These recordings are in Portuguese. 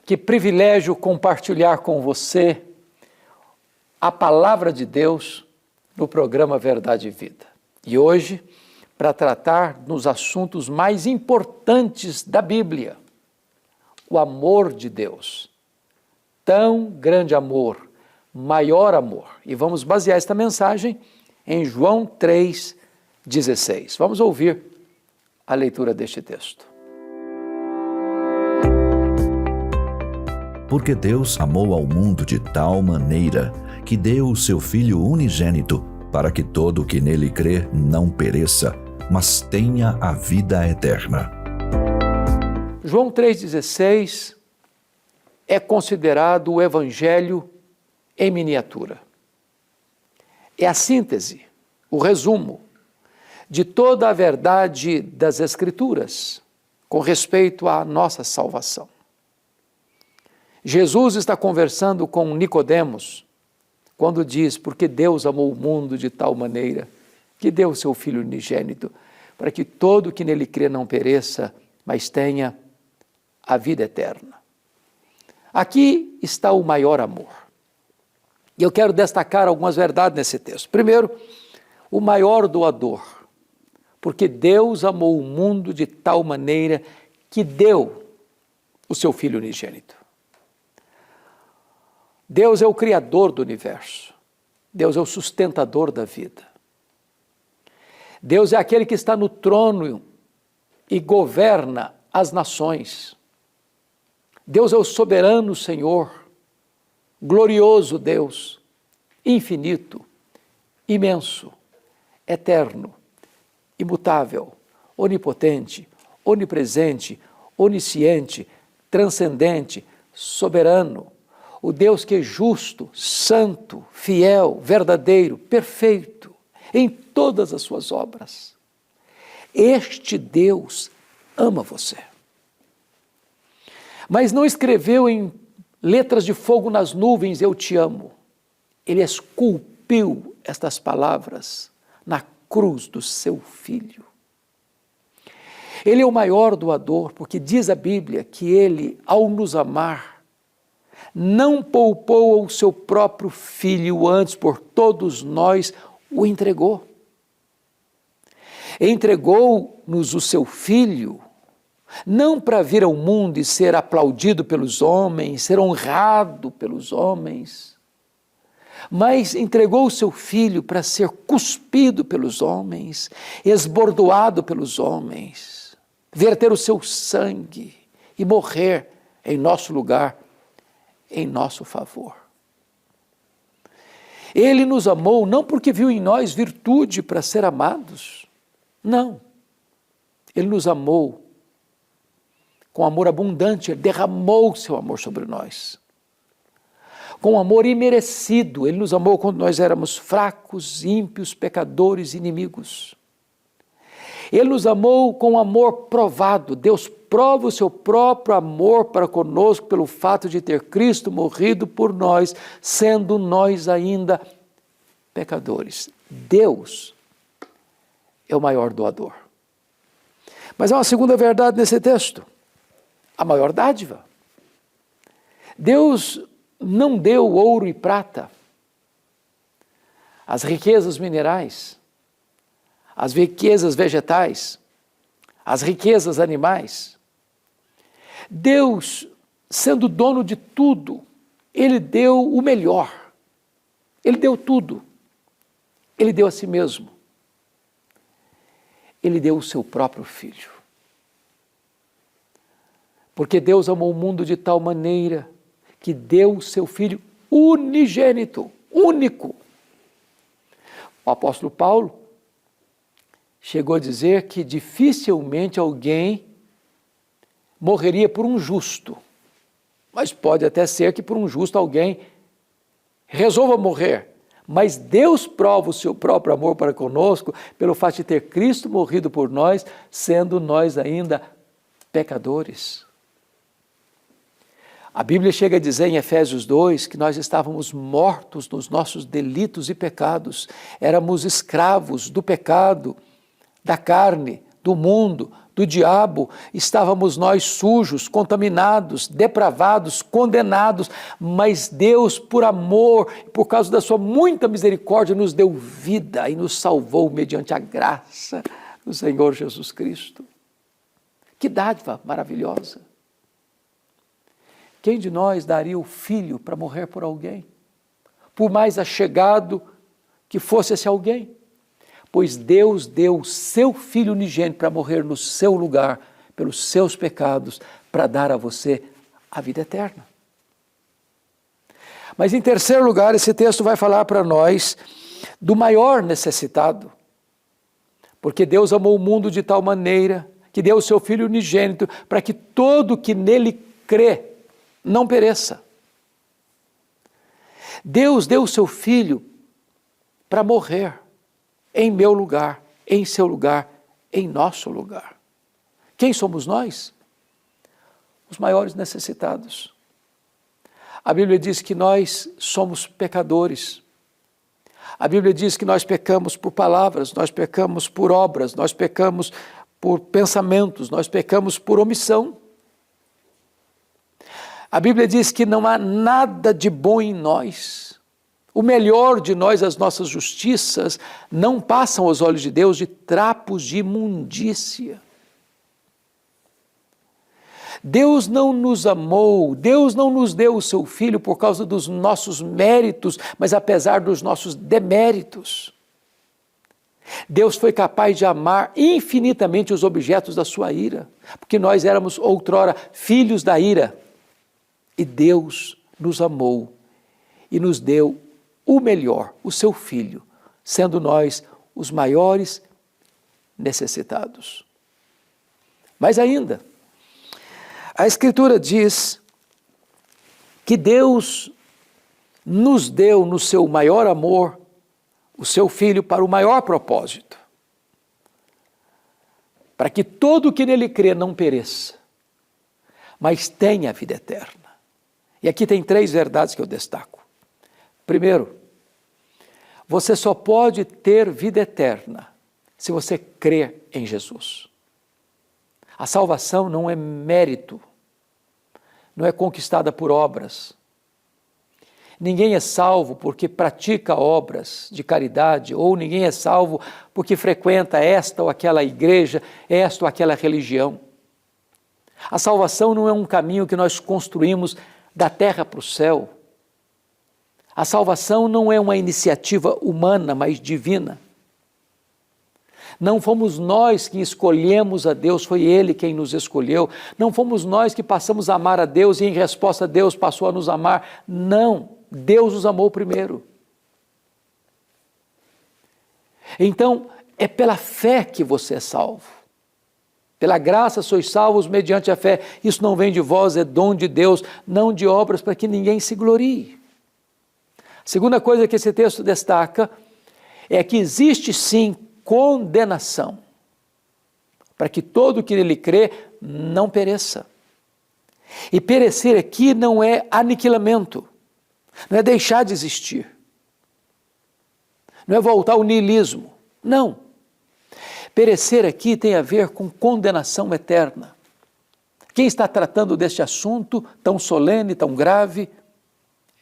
Que privilégio compartilhar com você a palavra de Deus no programa Verdade e Vida. E hoje, para tratar dos assuntos mais importantes da Bíblia, o amor de Deus. Tão grande amor, maior amor. E vamos basear esta mensagem em João 3,16. Vamos ouvir a leitura deste texto. Porque Deus amou ao mundo de tal maneira que deu o seu Filho unigênito, para que todo o que nele crê não pereça, mas tenha a vida eterna. João 3,16 é considerado o Evangelho em miniatura. É a síntese, o resumo de toda a verdade das Escrituras com respeito à nossa salvação. Jesus está conversando com Nicodemos quando diz, porque Deus amou o mundo de tal maneira que deu o seu Filho unigênito, para que todo que nele crê não pereça, mas tenha a vida eterna. Aqui está o maior amor. E eu quero destacar algumas verdades nesse texto. Primeiro, o maior doador, porque Deus amou o mundo de tal maneira que deu o seu Filho unigênito. Deus é o Criador do universo. Deus é o sustentador da vida. Deus é aquele que está no trono e governa as nações. Deus é o soberano Senhor, glorioso Deus, infinito, imenso, eterno, imutável, onipotente, onipresente, onisciente, transcendente, soberano. O Deus que é justo, santo, fiel, verdadeiro, perfeito em todas as suas obras. Este Deus ama você. Mas não escreveu em letras de fogo nas nuvens, eu te amo. Ele esculpiu estas palavras na cruz do seu Filho. Ele é o maior doador, porque diz a Bíblia que ele, ao nos amar, não poupou o seu próprio Filho, antes por todos nós o entregou. Entregou-nos o seu Filho, não para vir ao mundo e ser aplaudido pelos homens, ser honrado pelos homens, mas entregou o seu Filho para ser cuspido pelos homens, esbordoado pelos homens, verter o seu sangue e morrer em nosso lugar, em nosso favor. Ele nos amou não porque viu em nós virtude para ser amados, não. Ele nos amou com amor abundante, ele derramou o seu amor sobre nós. Com amor imerecido, ele nos amou quando nós éramos fracos, ímpios, pecadores, inimigos. Ele nos amou com amor provado. Deus prova o seu próprio amor para conosco pelo fato de ter Cristo morrido por nós, sendo nós ainda pecadores. Deus é o maior doador. Mas há uma segunda verdade nesse texto. A maior dádiva. Deus não deu ouro e prata, as riquezas minerais, as riquezas vegetais, as riquezas animais. Deus, sendo dono de tudo, Ele deu o melhor. Ele deu tudo. Ele deu a si mesmo. Ele deu o seu próprio Filho. Porque Deus amou o mundo de tal maneira que deu o seu Filho unigênito, único. O apóstolo Paulo chegou a dizer que dificilmente alguém morreria por um justo, mas pode até ser que por um justo alguém resolva morrer. Mas Deus prova o seu próprio amor para conosco pelo fato de ter Cristo morrido por nós, sendo nós ainda pecadores. A Bíblia chega a dizer em Efésios 2 que nós estávamos mortos nos nossos delitos e pecados, éramos escravos do pecado, da carne, do mundo, do diabo, estávamos nós sujos, contaminados, depravados, condenados, mas Deus, por amor, por causa da sua muita misericórdia, nos deu vida e nos salvou mediante a graça do Senhor Jesus Cristo. Que dádiva maravilhosa! Quem de nós daria o filho para morrer por alguém? Por mais achegado que fosse esse alguém? Pois Deus deu o seu Filho unigênito para morrer no seu lugar, pelos seus pecados, para dar a você a vida eterna. Mas em terceiro lugar, esse texto vai falar para nós do maior necessitado. Porque Deus amou o mundo de tal maneira que deu o seu Filho unigênito para que todo que nele crê não pereça. Deus deu o seu Filho para morrer em meu lugar, em seu lugar, em nosso lugar. Quem somos nós? Os maiores necessitados. A Bíblia diz que nós somos pecadores. A Bíblia diz que nós pecamos por palavras, nós pecamos por obras, nós pecamos por pensamentos, nós pecamos por omissão. A Bíblia diz que não há nada de bom em nós. O melhor de nós, as nossas justiças, não passam aos olhos de Deus de trapos de imundícia. Deus não nos amou, Deus não nos deu o seu Filho por causa dos nossos méritos, mas apesar dos nossos deméritos. Deus foi capaz de amar infinitamente os objetos da sua ira, porque nós éramos outrora filhos da ira. E Deus nos amou e nos deu o melhor, o seu Filho, sendo nós os maiores necessitados. Mas ainda, a Escritura diz que Deus nos deu no seu maior amor o seu Filho para o maior propósito, para que todo o que nele crê não pereça, mas tenha a vida eterna. E aqui tem 3 verdades que eu destaco. Primeiro, você só pode ter vida eterna se você crer em Jesus. A salvação não é mérito, não é conquistada por obras. Ninguém é salvo porque pratica obras de caridade, ou ninguém é salvo porque frequenta esta ou aquela igreja, esta ou aquela religião. A salvação não é um caminho que nós construímos da terra para o céu. A salvação não é uma iniciativa humana, mas divina. Não fomos nós que escolhemos a Deus, foi Ele quem nos escolheu. Não fomos nós que passamos a amar a Deus e em resposta a Deus passou a nos amar. Não, Deus nos amou primeiro. Então, é pela fé que você é salvo. Pela graça sois salvos mediante a fé. Isso não vem de vós, é dom de Deus, não de obras para que ninguém se glorie. Segunda coisa que esse texto destaca é que existe sim condenação, para que todo que nele crê não pereça. E perecer aqui não é aniquilamento, não é deixar de existir, não é voltar ao niilismo, não. Perecer aqui tem a ver com condenação eterna. Quem está tratando deste assunto tão solene, tão grave,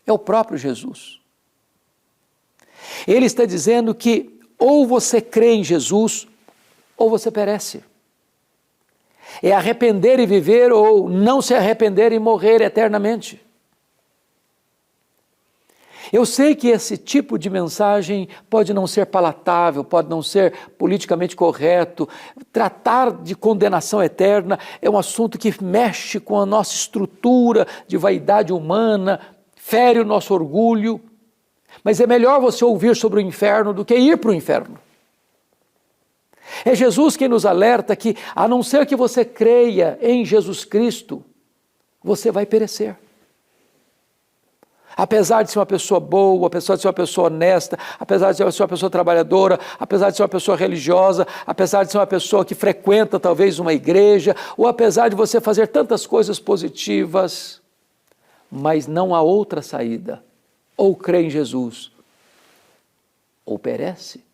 é o próprio Jesus. Ele está dizendo que ou você crê em Jesus, ou você perece. É arrepender e viver, ou não se arrepender e morrer eternamente. Eu sei que esse tipo de mensagem pode não ser palatável, pode não ser politicamente correto. Tratar de condenação eterna é um assunto que mexe com a nossa estrutura de vaidade humana, fere o nosso orgulho. Mas é melhor você ouvir sobre o inferno do que ir para o inferno. É Jesus quem nos alerta que, a não ser que você creia em Jesus Cristo, você vai perecer. Apesar de ser uma pessoa boa, apesar de ser uma pessoa honesta, apesar de ser uma pessoa trabalhadora, apesar de ser uma pessoa religiosa, apesar de ser uma pessoa que frequenta talvez uma igreja, ou apesar de você fazer tantas coisas positivas, mas não há outra saída. Ou crê em Jesus, ou perece.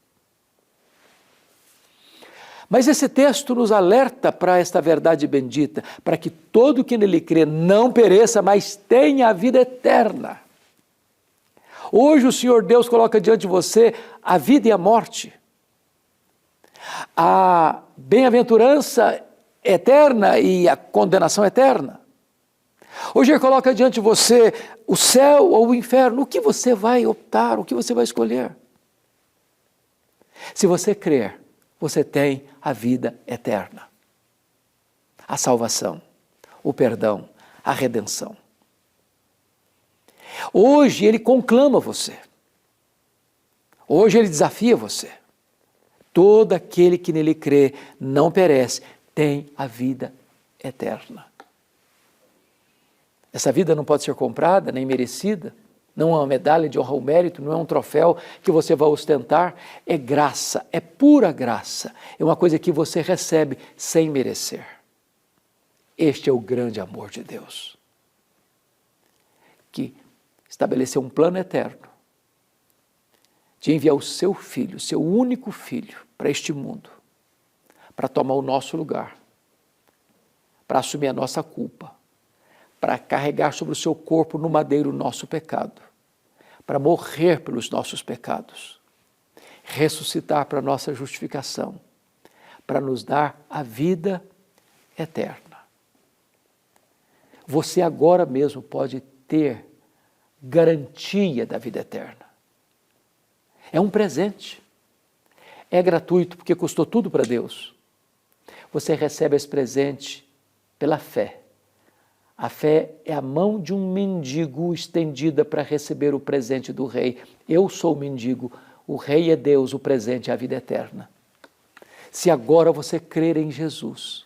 Mas esse texto nos alerta para esta verdade bendita, para que todo que nele crê não pereça, mas tenha a vida eterna. Hoje o Senhor Deus coloca diante de você a vida e a morte, a bem-aventurança eterna e a condenação eterna. Hoje Ele coloca diante de você o céu ou o inferno. O que você vai optar, o que você vai escolher? Se você crer, você tem a vida eterna, a salvação, o perdão, a redenção. Hoje Ele conclama você. Hoje Ele desafia você. Todo aquele que nele crê não perece, tem a vida eterna. Essa vida não pode ser comprada, nem merecida. Não é uma medalha de honra ou mérito, não é um troféu que você vai ostentar. É graça, é pura graça. É uma coisa que você recebe sem merecer. Este é o grande amor de Deus, que estabeleceu um plano eterno de enviar o seu filho, seu único filho, para este mundo, para tomar o nosso lugar, para assumir a nossa culpa, para carregar sobre o seu corpo no madeiro o nosso pecado, para morrer pelos nossos pecados, ressuscitar para a nossa justificação, para nos dar a vida eterna. Você agora mesmo pode ter garantia da vida eterna. É um presente. É gratuito porque custou tudo para Deus. Você recebe esse presente pela fé. A fé é a mão de um mendigo estendida para receber o presente do rei. Eu sou o mendigo, o rei é Deus, o presente é a vida eterna. Se agora você crer em Jesus,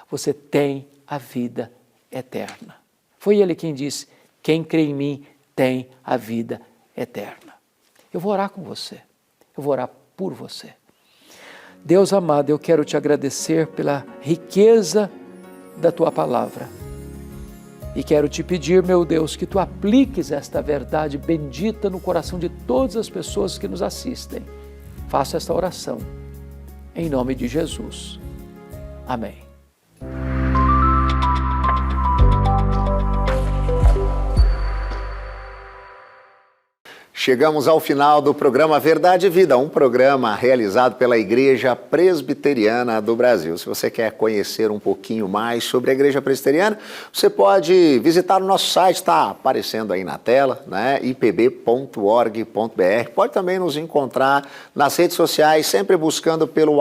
você tem a vida eterna. Foi Ele quem disse: quem crê em mim tem a vida eterna. Eu vou orar com você, eu vou orar por você. Deus amado, eu quero te agradecer pela riqueza da tua palavra. E quero te pedir, meu Deus, que tu apliques esta verdade bendita no coração de todas as pessoas que nos assistem. Faça esta oração, em nome de Jesus. Amém. Chegamos ao final do programa Verdade e Vida, um programa realizado pela Igreja Presbiteriana do Brasil. Se você quer conhecer um pouquinho mais sobre a Igreja Presbiteriana, você pode visitar o nosso site, está aparecendo aí na tela, né? ipb.org.br. Pode também nos encontrar nas redes sociais, sempre buscando pelo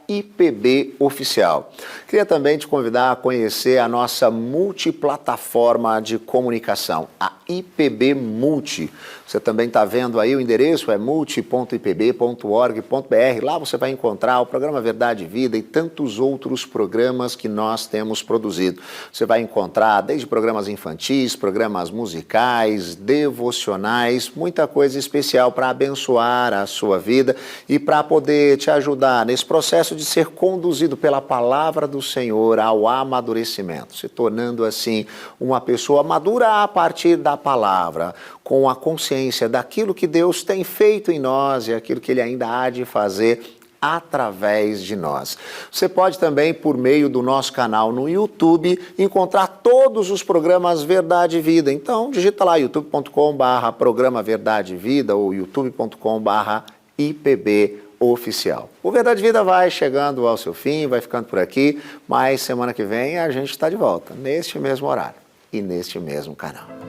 @IPB Oficial. Queria também te convidar a conhecer a nossa multiplataforma de comunicação, a IPB Multi. Você também está vendo aí o endereço, é multi.ipb.org.br. Lá você vai encontrar o programa Verdade e Vida e tantos outros programas que nós temos produzido. Você vai encontrar desde programas infantis, programas musicais, devocionais, muita coisa especial para abençoar a sua vida e para poder te ajudar nesse processo de ser conduzido pela palavra do Senhor ao amadurecimento, se tornando assim uma pessoa madura a partir da palavra, com a consciência daquilo que Deus tem feito em nós e aquilo que Ele ainda há de fazer através de nós. Você pode também, por meio do nosso canal no YouTube, encontrar todos os programas Verdade e Vida. Então, digita lá youtube.com/programa Verdade e Vida ou youtube.com/IPB Oficial. O Verdade e Vida vai chegando ao seu fim, vai ficando por aqui, mas semana que vem a gente está de volta, neste mesmo horário e neste mesmo canal.